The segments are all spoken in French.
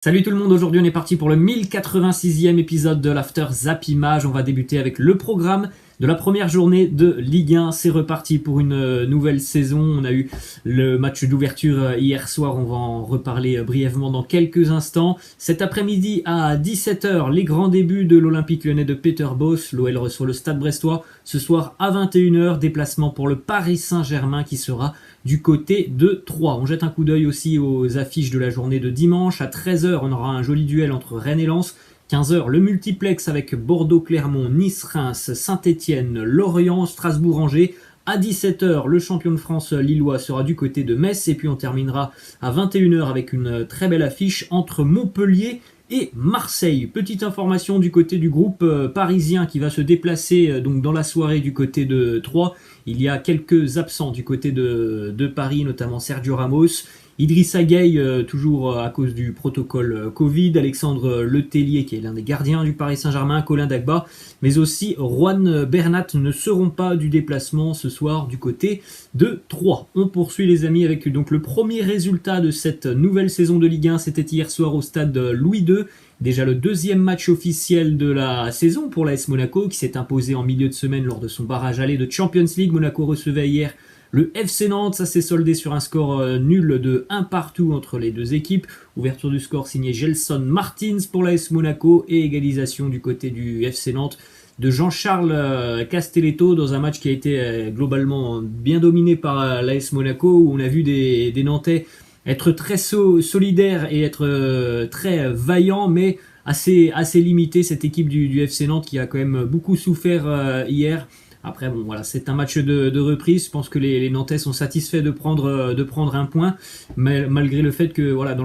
Salut tout le monde, aujourd'hui on est parti pour le 1086e épisode de l'After Zappimage. On va débuter avec le programme de la première journée de Ligue 1. C'est reparti pour une nouvelle saison. On a eu le match d'ouverture hier soir, on va en reparler brièvement dans quelques instants. Cet après-midi à 17h, les grands débuts de l'Olympique Lyonnais de Peter Bosz. L'OL reçoit le Stade Brestois. Ce soir à 21h, déplacement pour le Paris Saint-Germain qui sera du côté de Troyes. On jette un coup d'œil aussi aux affiches de la journée de dimanche. À 13h, on aura un joli duel entre Rennes et Lens. 15h, le multiplex avec Bordeaux-Clermont, Nice-Reims, Saint-Étienne, Lorient, Strasbourg-Angers. À 17h, le champion de France lillois sera du côté de Metz. Et puis on terminera à 21h avec une très belle affiche entre Montpellier et Marseille. Petite information du côté du groupe parisien qui va se déplacer donc dans la soirée du côté de Troyes. Il y a quelques absents du côté de Paris, notamment Sergio Ramos, Idrissa Gueye, toujours à cause du protocole Covid, Alexandre Letellier, qui est l'un des gardiens du Paris Saint-Germain, Colin Dagba, mais aussi Juan Bernat ne seront pas du déplacement ce soir du côté de Troyes. On poursuit les amis avec donc le premier résultat de cette nouvelle saison de Ligue 1, c'était hier soir au stade Louis II. Déjà le deuxième match officiel de la saison pour l'AS Monaco qui s'est imposé en milieu de semaine lors de son barrage aller de Champions League. Monaco recevait hier le FC Nantes, ça s'est soldé sur un score nul de 1 partout entre les deux équipes. Ouverture du score signée Gelson Martins pour l'AS Monaco et égalisation du côté du FC Nantes de Jean-Charles Castelletto dans un match qui a été globalement bien dominé par l'AS Monaco où on a vu des Nantais être très solidaire et être très vaillant, mais assez limité, cette équipe du FC Nantes qui a quand même beaucoup souffert hier. Après, bon, voilà, c'est un match de reprise. Je pense que les Nantais sont satisfaits de prendre un point, mais malgré le fait que, voilà, dans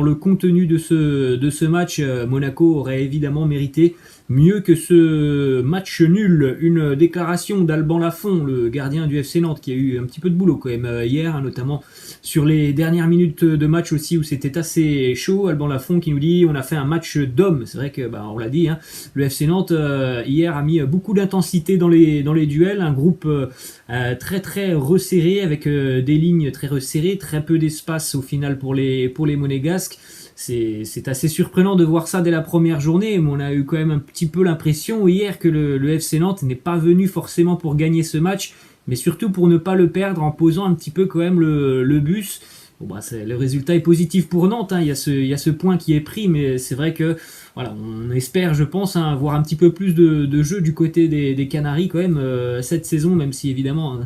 le contenu de ce match, Monaco aurait évidemment mérité mieux que ce match nul. Une déclaration d'Alban Lafont, le gardien du FC Nantes, qui a eu un petit peu de boulot quand même hier, hein, notamment sur les dernières minutes de match aussi où c'était assez chaud. Alban Lafont qui nous dit on a fait un match d'hommes. C'est vrai que on l'a dit, hein, le FC Nantes hier a mis beaucoup d'intensité dans les duels, un groupe très très resserré avec des lignes très resserrées, très peu d'espace au final pour les Monégasques. C'est assez surprenant de voir ça dès la première journée, mais on a eu quand même un petit peu l'impression hier que le FC Nantes n'est pas venu forcément pour gagner ce match, mais surtout pour ne pas le perdre en posant un petit peu quand même le bus. Bon, le résultat est positif pour Nantes, hein. Il y a ce point qui est pris, mais c'est vrai que voilà, on espère, je pense, hein, voir un petit peu plus de jeu du côté des Canaries quand même cette saison, même si évidemment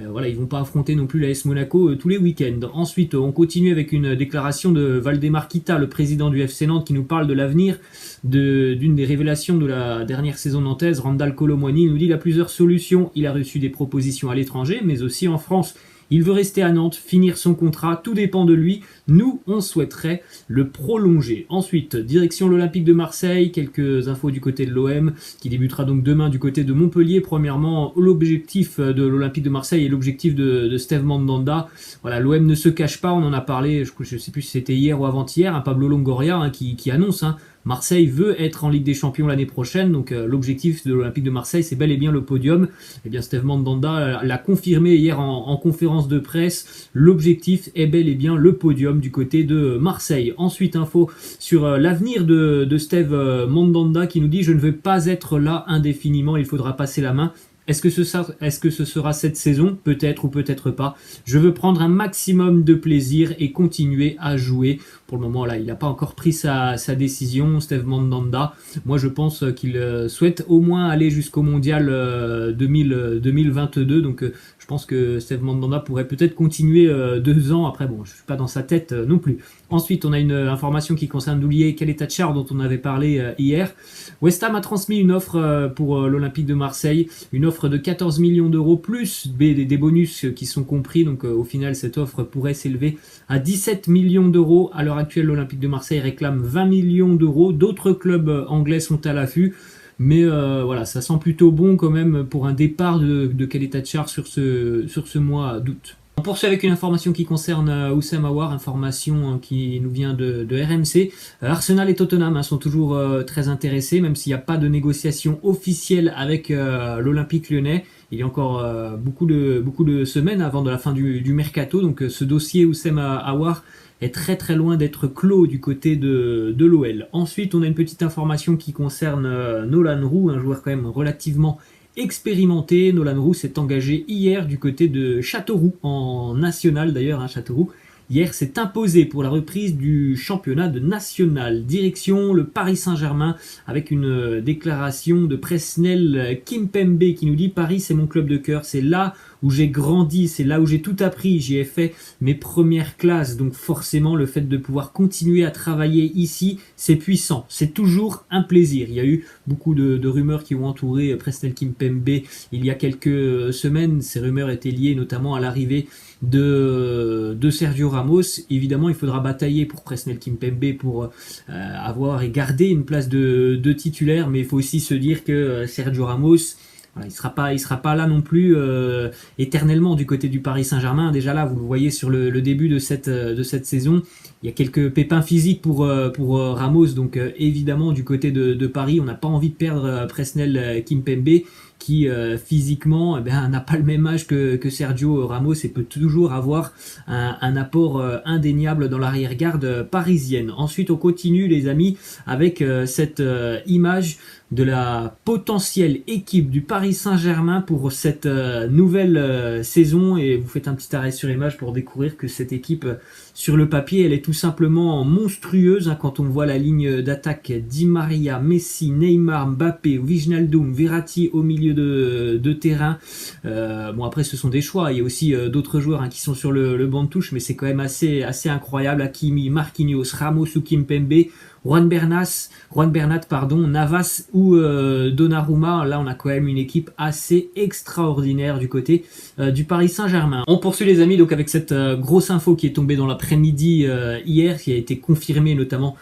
voilà, ils vont pas affronter non plus l'AS Monaco tous les week-ends. Ensuite, on continue avec une déclaration de Valdemar Kita, le président du FC Nantes, qui nous parle de l'avenir d'une des révélations de la dernière saison nantaise, Randal Kolo Muani. Il nous dit il a plusieurs solutions, il a reçu des propositions à l'étranger, mais aussi en France. Il veut rester à Nantes, finir son contrat, tout dépend de lui. Nous, on souhaiterait le prolonger. Ensuite, direction l'Olympique de Marseille, quelques infos du côté de l'OM, qui débutera donc demain du côté de Montpellier. Premièrement, l'objectif de l'Olympique de Marseille et l'objectif de Steve Mandanda. Voilà, l'OM ne se cache pas, on en a parlé, je ne sais plus si c'était hier ou avant-hier, hein, Pablo Longoria hein, qui annonce Marseille veut être en Ligue des Champions l'année prochaine, donc l'objectif de l'Olympique de Marseille, c'est bel et bien le podium. Et bien Steve Mandanda l'a confirmé hier en conférence de presse, l'objectif est bel et bien le podium du côté de Marseille. Ensuite, info sur l'avenir de Steve Mandanda qui nous dit « Je ne veux pas être là indéfiniment, il faudra passer la main ». Est-ce que ce sera cette saison? Peut-être ou peut-être pas. Je veux prendre un maximum de plaisir et continuer à jouer. Pour le moment, là, il n'a pas encore pris sa décision, Steve Mandanda. Moi, je pense qu'il souhaite au moins aller jusqu'au Mondial 2022. Donc, je pense que Steve Mandanda pourrait peut-être continuer 2 ans. Après, bon, je ne suis pas dans sa tête non plus. Ensuite, on a une information qui concerne Doulier Kaleta-Tchar dont on avait parlé hier. West Ham a transmis une offre pour l'Olympique de Marseille, une offre de 14 millions d'euros plus des bonus qui sont compris. Donc au final, cette offre pourrait s'élever à 17 millions d'euros. À l'heure actuelle, l'Olympique de Marseille réclame 20 millions d'euros. D'autres clubs anglais sont à l'affût. Mais voilà, ça sent plutôt bon quand même pour un départ de Kaleta-Tchar sur ce mois d'août. On poursuit avec une information qui concerne Houssem Aouar, information qui nous vient de RMC. Arsenal et Tottenham sont toujours très intéressés, même s'il n'y a pas de négociation officielle avec l'Olympique Lyonnais. Il y a encore beaucoup de semaines avant de la fin du mercato, donc ce dossier Houssem Aouar est très très loin d'être clos du côté de l'OL. Ensuite, on a une petite information qui concerne Nolan Roux, un joueur quand même relativement expérimenté. Nolan Roux s'est engagé hier du côté de Châteauroux, en national d'ailleurs, hein, Châteauroux. Hier s'est imposé pour la reprise du championnat de national. Direction le Paris Saint-Germain avec une déclaration de Presnel Kimpembe qui nous dit: Paris c'est mon club de cœur, c'est là où j'ai grandi, c'est là où j'ai tout appris, j'y ai fait mes premières classes, donc forcément le fait de pouvoir continuer à travailler ici, c'est puissant, c'est toujours un plaisir. Il y a eu beaucoup de rumeurs qui ont entouré Presnel Kimpembe il y a quelques semaines. Ces rumeurs étaient liées notamment à l'arrivée de Sergio Ramos. Évidemment, il faudra batailler pour Presnel Kimpembe pour avoir et garder une place de titulaire, mais il faut aussi se dire que Sergio Ramos, voilà, il sera pas là non plus éternellement du côté du Paris Saint-Germain. Déjà là, vous le voyez sur le début de cette saison, il y a quelques pépins physiques pour Ramos, donc évidemment du côté de Paris, on n'a pas envie de perdre Presnel Kimpembe qui physiquement n'a pas le même âge que Sergio Ramos et peut toujours avoir un apport indéniable dans l'arrière-garde parisienne. Ensuite, on continue les amis avec cette image de la potentielle équipe du Paris Saint-Germain pour cette nouvelle saison, et vous faites un petit arrêt sur image pour découvrir que cette équipe sur le papier elle est tout simplement monstrueuse, hein, quand on voit la ligne d'attaque: Di Maria, Messi, Neymar, Mbappé, Wijnaldum, Verratti au milieu de terrain. Bon, après ce sont des choix, il y a aussi d'autres joueurs, hein, qui sont sur le banc de touche, mais c'est quand même assez incroyable. Hakimi, Marquinhos, Ramos ou Kimpembe, Juan Bernat, Navas ou Donnarumma. Là, on a quand même une équipe assez extraordinaire du côté du Paris Saint-Germain. On poursuit les amis donc avec cette grosse info qui est tombée dans l'après-midi hier, qui a été confirmée notamment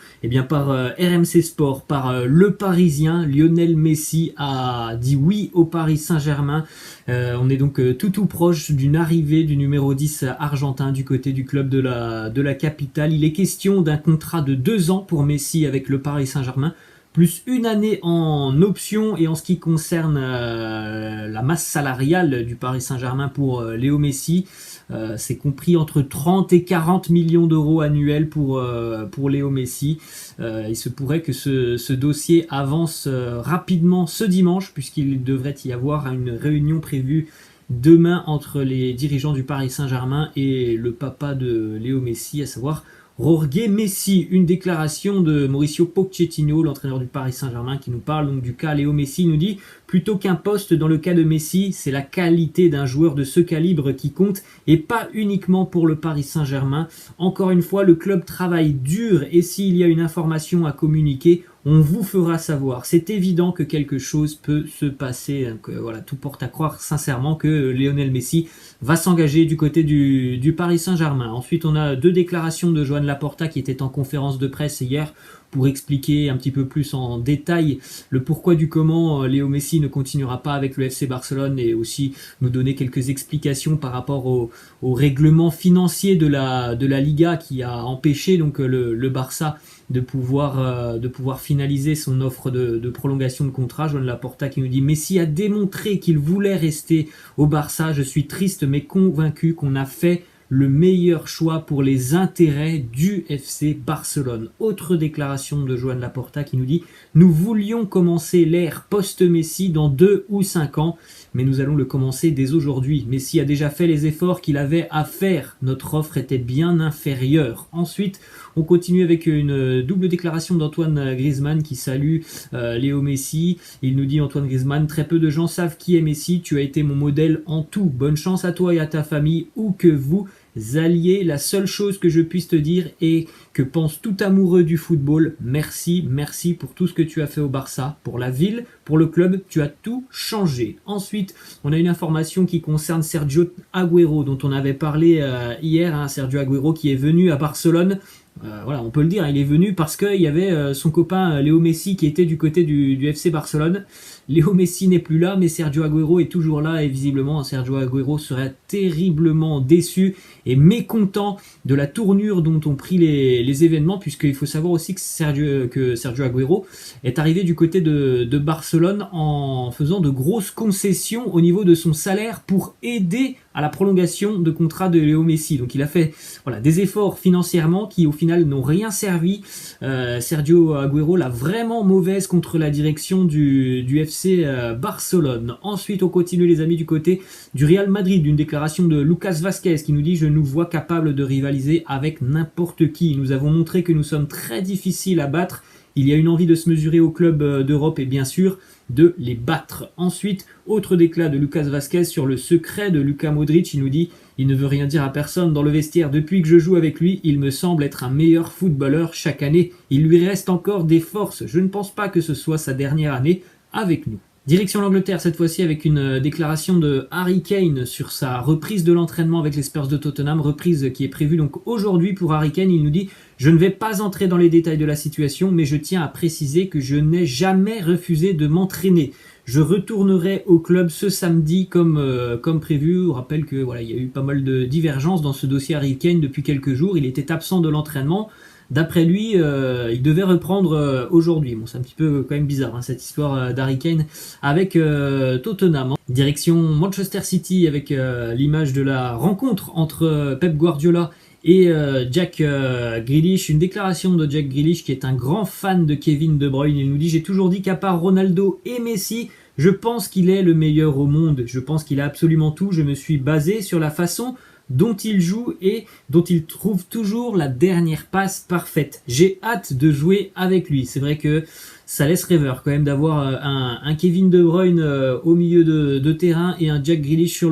par RMC Sport, par Le Parisien. Lionel Messi a dit oui au Paris Saint-Germain. On est donc tout proche d'une arrivée du numéro 10 argentin du côté du club de la capitale. Il est question d'un contrat de 2 ans pour Messi avec le Paris Saint-Germain, plus 1 année en option. Et en ce qui concerne la masse salariale du Paris Saint-Germain pour Léo Messi, c'est compris entre 30 et 40 millions d'euros annuels pour Léo Messi. Il se pourrait que ce dossier avance rapidement ce dimanche, puisqu'il devrait y avoir une réunion prévue demain entre les dirigeants du Paris Saint-Germain et le papa de Léo Messi, à savoir Jorge Messi. Une déclaration de Mauricio Pochettino, l'entraîneur du Paris Saint-Germain, qui nous parle donc du cas Léo Messi. Il nous dit: plutôt qu'un poste dans le cas de Messi, c'est la qualité d'un joueur de ce calibre qui compte, et pas uniquement pour le Paris Saint-Germain. Encore une fois, le club travaille dur, et s'il y a une information à communiquer, on vous fera savoir. C'est évident que quelque chose peut se passer. Donc, voilà, tout porte à croire sincèrement que Lionel Messi va s'engager du côté du Paris Saint-Germain. Ensuite, on a 2 déclarations de Joan Laporta qui était en conférence de presse hier pour expliquer un petit peu plus en détail le pourquoi du comment Léo Messi ne continuera pas avec le FC Barcelone, et aussi nous donner quelques explications par rapport au règlement financier de la Liga qui a empêché donc le Barça de pouvoir finaliser son offre de prolongation de contrat. Joan Laporta qui nous dit: Messi a démontré qu'il voulait rester au Barça. Je suis triste mais convaincu qu'on a fait le meilleur choix pour les intérêts du FC Barcelone. Autre déclaration de Joan Laporta qui nous dit: nous voulions commencer l'ère post-Messi dans 2 ou 5 ans, mais nous allons le commencer dès aujourd'hui. Messi a déjà fait les efforts qu'il avait à faire. Notre offre était bien inférieure. Ensuite, on continue avec une double déclaration d'Antoine Griezmann qui salue Léo Messi. Il nous dit, Antoine Griezmann: très peu de gens savent qui est Messi. Tu as été mon modèle en tout. Bonne chance à toi et à ta famille, où que vous alliez. La seule chose que je puisse te dire est que pense tout amoureux du football, merci pour tout ce que tu as fait au Barça, pour la ville, pour le club, tu as tout changé. Ensuite, on a une information qui concerne Sergio Agüero, dont on avait parlé hier, hein, Sergio Agüero qui est venu à Barcelone. Voilà, on peut le dire, il est venu parce qu'il y avait son copain Léo Messi qui était du côté du FC Barcelone. Léo Messi n'est plus là, mais Sergio Agüero est toujours là, et visiblement Sergio Agüero serait terriblement déçu et mécontent de la tournure dont ont pris les événements, puisqu'il faut savoir aussi que Sergio Agüero est arrivé du côté de Barcelone en faisant de grosses concessions au niveau de son salaire pour aider à la prolongation de contrat de Léo Messi. Donc il a fait des efforts financièrement qui au final n'ont rien servi. Sergio Agüero l'a vraiment mauvaise contre la direction du FC Barcelone. Ensuite on continue les amis du côté du Real Madrid, une déclaration de Lucas Vazquez qui nous dit: je nous vois capables de rivaliser avec n'importe qui. Nous avons montré que nous sommes très difficiles à battre. Il y a une envie de se mesurer aux clubs d'Europe et bien sûr de les battre. Ensuite, autre déclat de Lucas Vazquez sur le secret de Luka Modric. Il nous dit: il ne veut rien dire à personne dans le vestiaire. Depuis que je joue avec lui, il me semble être un meilleur footballeur chaque année. Il lui reste encore des forces. Je ne pense pas que ce soit sa dernière année avec nous. Direction l'Angleterre cette fois-ci avec une déclaration de Harry Kane sur sa reprise de l'entraînement avec les Spurs de Tottenham, reprise qui est prévue donc aujourd'hui pour Harry Kane. Il nous dit: je ne vais pas entrer dans les détails de la situation, mais je tiens à préciser que je n'ai jamais refusé de m'entraîner. Je retournerai au club ce samedi comme prévu. On rappelle que il y a eu pas mal de divergences dans ce dossier Harry Kane depuis quelques jours. Il était absent de l'entraînement. D'après lui, il devait reprendre aujourd'hui. Bon, c'est un petit peu quand même bizarre cette histoire d'Harry Kane avec Tottenham. Direction Manchester City avec l'image de la rencontre entre Pep Guardiola et Jack Grealish. Une déclaration de Jack Grealish qui est un grand fan de Kevin De Bruyne. Il nous dit: j'ai toujours dit qu'à part Ronaldo et Messi, je pense qu'il est le meilleur au monde. Je pense qu'il a absolument tout. Je me suis basé sur la façon dont il joue et dont il trouve toujours la dernière passe parfaite. J'ai hâte de jouer avec lui. C'est vrai que ça laisse rêveur quand même d'avoir un Kevin De Bruyne au milieu de terrain et un Jack Grealish sur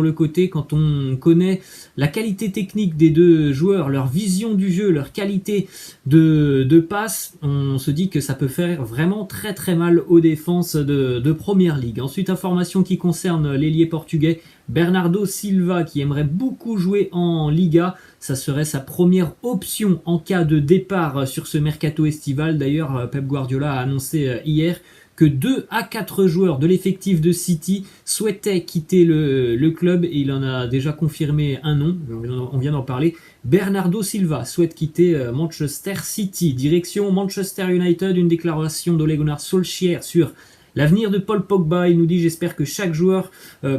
le côté. Quand on connaît la qualité technique des deux joueurs, leur vision du jeu, leur qualité de passe, on se dit que ça peut faire vraiment très très mal aux défenses de Première Ligue. Ensuite, information qui concerne l'ailier portugais Bernardo Silva qui aimerait beaucoup jouer en Liga. Ça serait sa première option en cas de départ sur ce mercato estival. D'ailleurs, Pep Guardiola a annoncé hier que 2 à 4 joueurs de l'effectif de City souhaitaient quitter le club et il en a déjà confirmé un nom, on vient d'en parler. Bernardo Silva souhaite quitter Manchester City. Direction Manchester United, une déclaration d'Ole Gunnar Solskjaer sur l'avenir de Paul Pogba. Il nous dit: j'espère que chaque joueur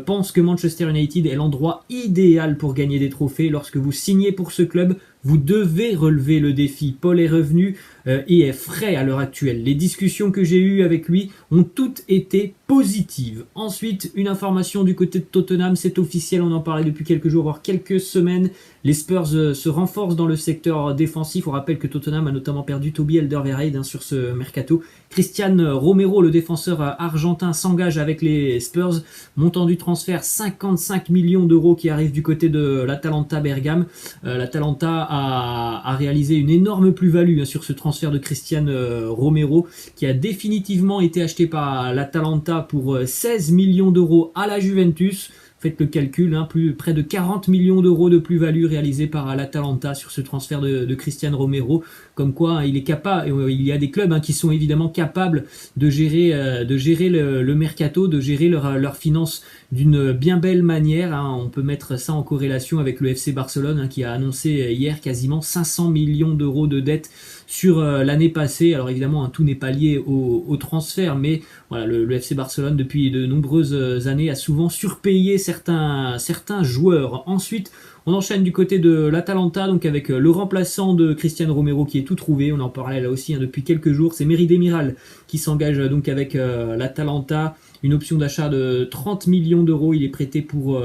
pense que Manchester United est l'endroit idéal pour gagner des trophées. Lorsque vous signez pour ce club, vous devez relever le défi. Paul est revenu et est frais à l'heure actuelle. Les discussions que j'ai eues avec lui ont toutes été positives. Ensuite, une information du côté de Tottenham, c'est officiel, on en parlait depuis quelques jours, voire quelques semaines. Les Spurs se renforcent dans le secteur défensif. On rappelle que Tottenham a notamment perdu Toby Alderweireld sur ce mercato. Cristian Romero, le défenseur argentin, s'engage avec les Spurs. Montant du transfert 55 millions d'euros qui arrive du côté de l'Atalanta Bergame. L'Atalanta a réalisé une énorme plus-value sur ce transfert de Cristian Romero qui a définitivement été acheté par l'Atalanta pour 16 millions d'euros à la Juventus. Faites le calcul, près de 40 millions d'euros de plus-value réalisée par l'Atalanta sur ce transfert de Cristian Romero. Comme quoi, il est capable. Il y a des clubs qui sont évidemment capables de gérer le mercato, de gérer leurs finances d'une bien belle manière. On peut mettre ça en corrélation avec le FC Barcelone qui a annoncé hier quasiment 500 millions d'euros de dettes sur l'année passée. Alors évidemment, tout n'est pas lié au transfert, mais voilà, le FC Barcelone depuis de nombreuses années a souvent surpayé certains joueurs. Ensuite, on enchaîne du côté de l'Atalanta, donc avec le remplaçant de Cristian Romero qui est tout trouvé. On en parlait là aussi depuis quelques jours. C'est Merih Demiral qui s'engage donc avec l'Atalanta. Une option d'achat de 30 millions d'euros. Il est prêté pour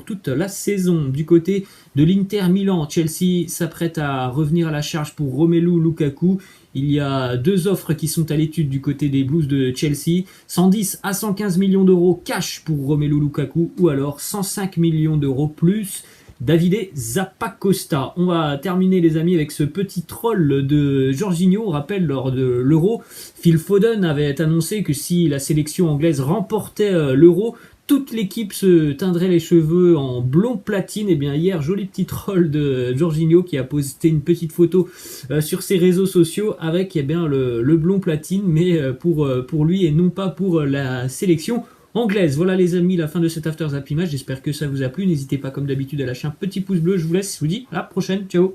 toute la saison. Du côté de l'Inter Milan, Chelsea s'apprête à revenir à la charge pour Romelu Lukaku. Il y a 2 offres qui sont à l'étude du côté des Blues de Chelsea. 110 à 115 millions d'euros cash pour Romelu Lukaku ou alors 105 millions d'euros plus Davide Zappacosta. On va terminer les amis avec ce petit troll de Jorginho. On rappelle lors de l'Euro, Phil Foden avait annoncé que si la sélection anglaise remportait l'Euro, toute l'équipe se teindrait les cheveux en blond platine. Et bien hier, joli petit troll de Jorginho qui a posté une petite photo sur ses réseaux sociaux avec le blond platine, mais pour lui et non pas pour la sélection anglaise. Voilà les amis, la fin de cet After Zappimage. J'espère que ça vous a plu. N'hésitez pas comme d'habitude à lâcher un petit pouce bleu. Je vous laisse, je vous dis à la prochaine. Ciao.